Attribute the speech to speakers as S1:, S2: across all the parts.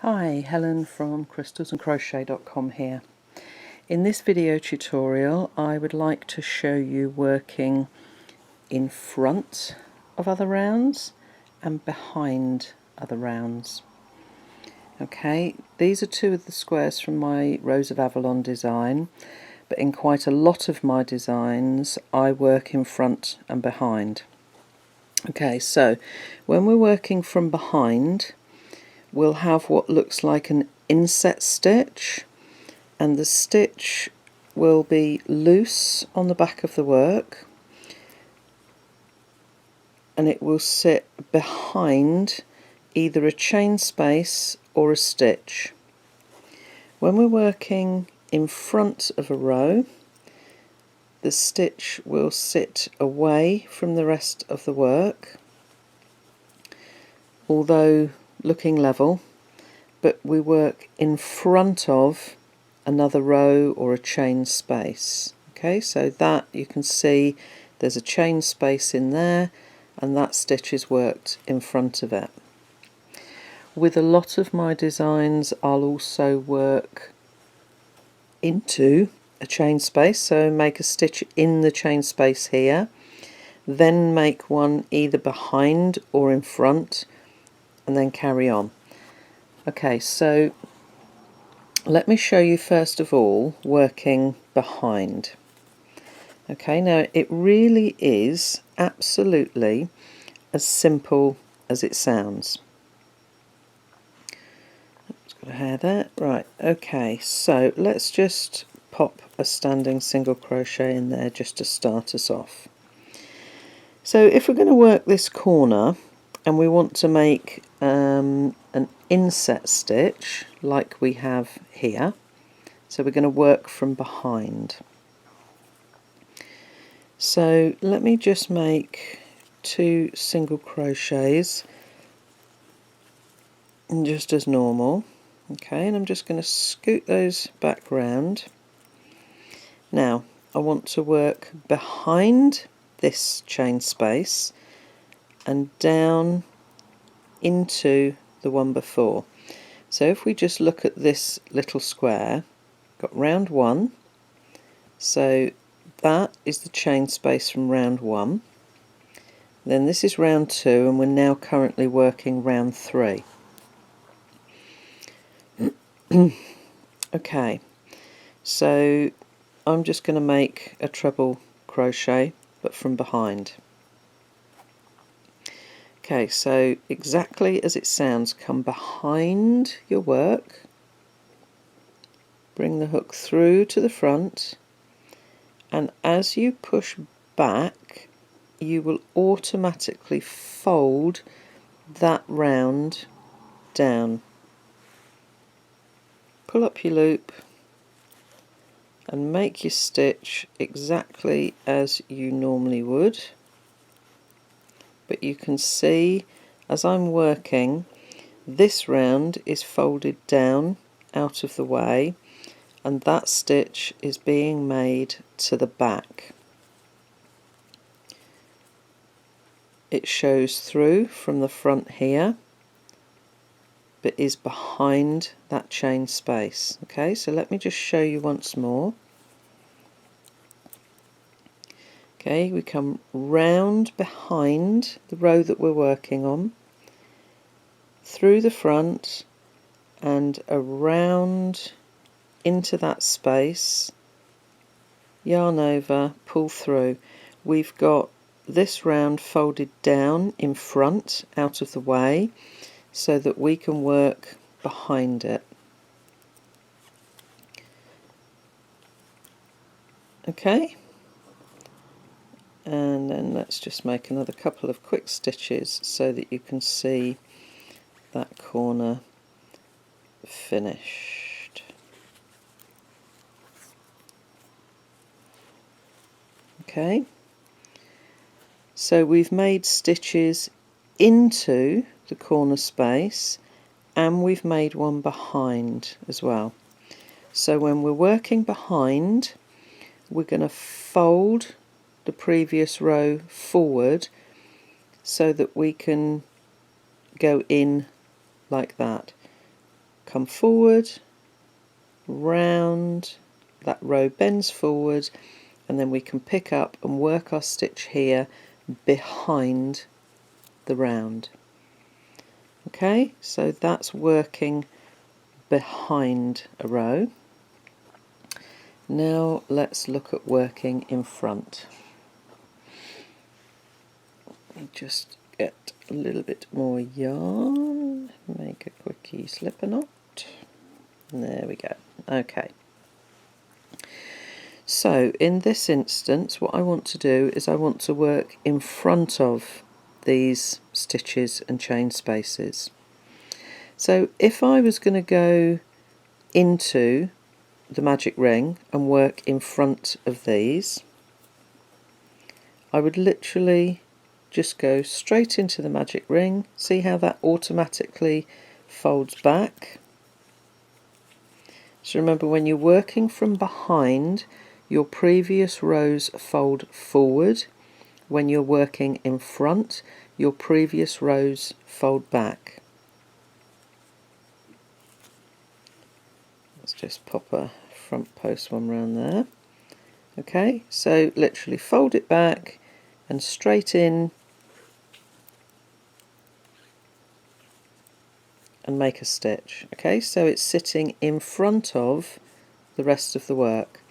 S1: Hi, Helen from crystalsandcrochet.com here. In this video tutorial I would like to show you working in front of other rounds and behind other rounds. Okay, these are two of the squares from my Rose of Avalon design, but in quite a lot of my designs I work in front and behind. Okay, so when we're working from behind we'll have what looks like an inset stitch, and the stitch will be loose on the back of the work and it will sit behind either a chain space or a stitch. When we're working in front of a row, the stitch will sit away from the rest of the work, although looking level, but we work in front of another row or a chain space. Okay, so that you can see there's a chain space in there and that stitch is worked in front of it. With a lot of my designs I'll also work into a chain space, so make a stitch in the chain space here, then make one either behind or in front and then carry on. Okay, so let me show you first of all working behind. Okay, now it really is absolutely as simple as it sounds. It's got a hair there. Right, okay, so let's just pop a standing single crochet in there just to start us off. So if we're going to work this corner and we want to make an inset stitch like we have here, so we're going to work from behind. So let me just make 2 single crochets just as normal. Okay, and I'm just going to scoot those back round. Now I want to work behind this chain space and down into the one before. So if we just look at this little square, got round 1, so that is the chain space from round 1. Then this is round 2 and we're now currently working round 3. Okay, so I'm just going to make a treble crochet but from behind. Okay, so exactly as it sounds, come behind your work, bring the hook through to the front, and as you push back you will automatically fold that round down. Pull up your loop and make your stitch exactly as you normally would, but you can see as I'm working this round is folded down out of the way and that stitch is being made to the back. It shows through from the front here but is behind that chain space. Okay, so let me just show you once more. Okay, we come round behind the row that we're working on, through the front and around into that space, yarn over, pull through. We've got this round folded down in front out of the way so that we can work behind it. Okay, and then let's just make another couple of quick stitches so that you can see that corner finished. Okay, so we've made stitches into the corner space and we've made one behind as well. So when we're working behind we're going to fold the previous row forward so that we can go in like that. come forward, round, that row bends forward, and then we can pick up and work our stitch here behind the round. Okay, so that's working behind a row. Now let's look at working in front. Let me just get a little bit more yarn, make a quickie slipper knot. There we go. Okay. So in this instance, what I want to do is I want to work in front of these stitches and chain spaces. So if I was going to go into the magic ring and work in front of these, I would literally just go straight into the magic ring. See how that automatically folds back? So remember, when you're working from behind, your previous rows fold forward. When you're working in front, your previous rows fold back. Let's just pop a front post one round there. Okay, so literally fold it back and straight in and make a stitch. Okay, so it's sitting in front of the rest of the work,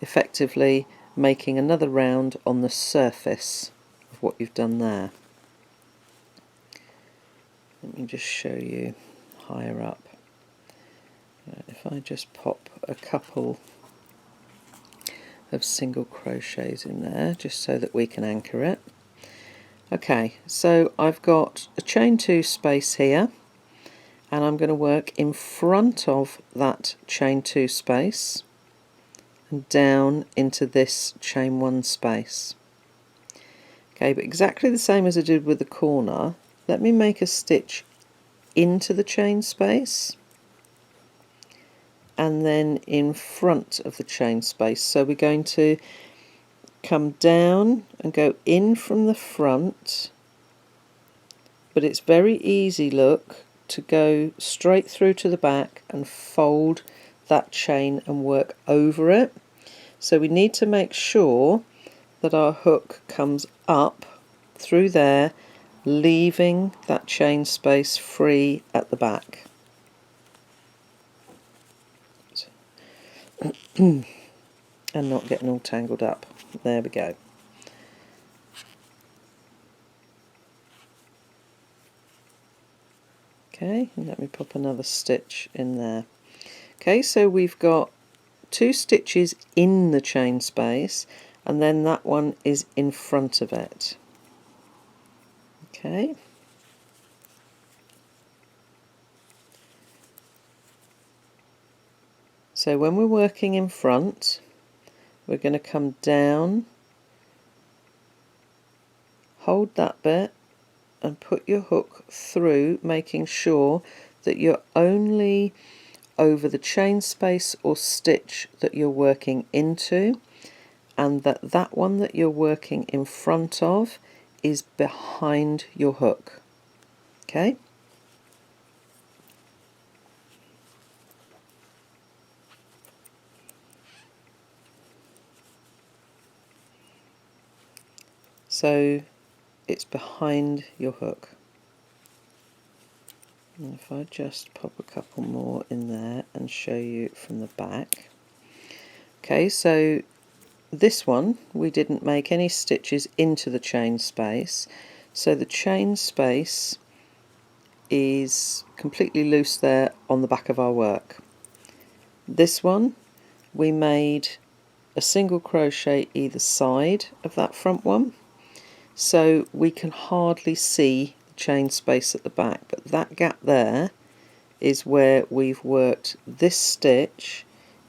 S1: effectively making another round on the surface of what you've done there. Let me just show you higher up. If I just pop a couple of single crochets in there just so that we can anchor it. Okay, so I've got a chain 2 space here, and I'm going to work in front of that chain 2 space and down into this chain 1 space. Okay, but exactly the same as I did with the corner, let me make a stitch into the chain space and then in front of the chain space. So we're going to come down and go in from the front, but it's very easy, look, to go straight through to the back and fold that chain and work over it. So we need to make sure that our hook comes up through there, leaving that chain space free at the back. And not getting all tangled up. There we go. Okay, and let me pop another stitch in there. Okay, so we've got 2 stitches in the chain space, and then that one is in front of it. Okay. So when we're working in front, we're going to come down, hold that bit and put your hook through, making sure that you're only over the chain space or stitch that you're working into, and that one that you're working in front of is behind your hook. Okay? So it's behind your hook. And if I just pop a couple more in there and show you from the back. Okay, so this one we didn't make any stitches into the chain space, so the chain space is completely loose there on the back of our work. This one we made a single crochet either side of that front one, so we can hardly see the chain space at the back, but that gap there is where we've worked this stitch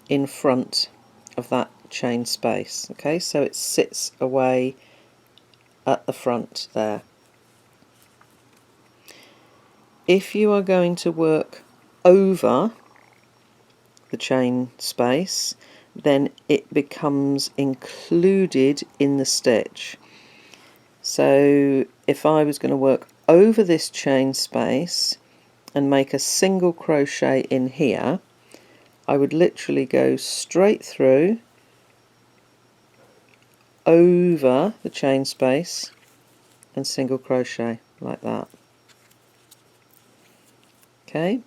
S1: in front of that chain space. Okay, so it sits away at the front there. If you are going to work over the chain space, then it becomes included in the stitch. So if I was going to work over this chain space and make a single crochet in here, I would literally go straight through over the chain space and single crochet like that. Okay,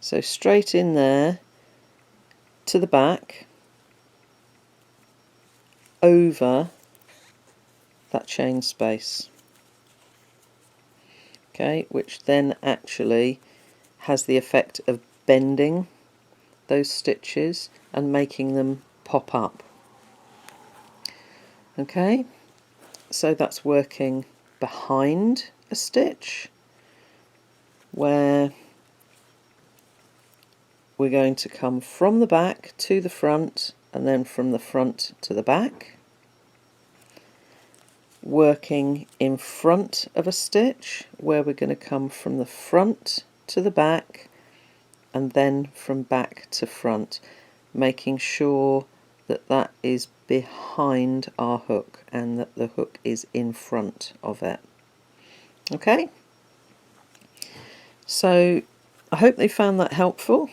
S1: so straight in there to the back, over that chain space. Okay, which then actually has the effect of bending those stitches and making them pop up. Okay, so that's working behind a stitch, where we're going to come from the back to the front and then from the front to the back. Working in front of a stitch, where we're going to come from the front to the back and then from back to front, making sure that that is behind our hook and that the hook is in front of it. Okay, so I hope they found that helpful,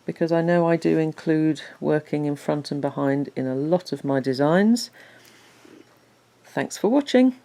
S1: because I know I do include working in front and behind in a lot of my designs. Thanks for watching.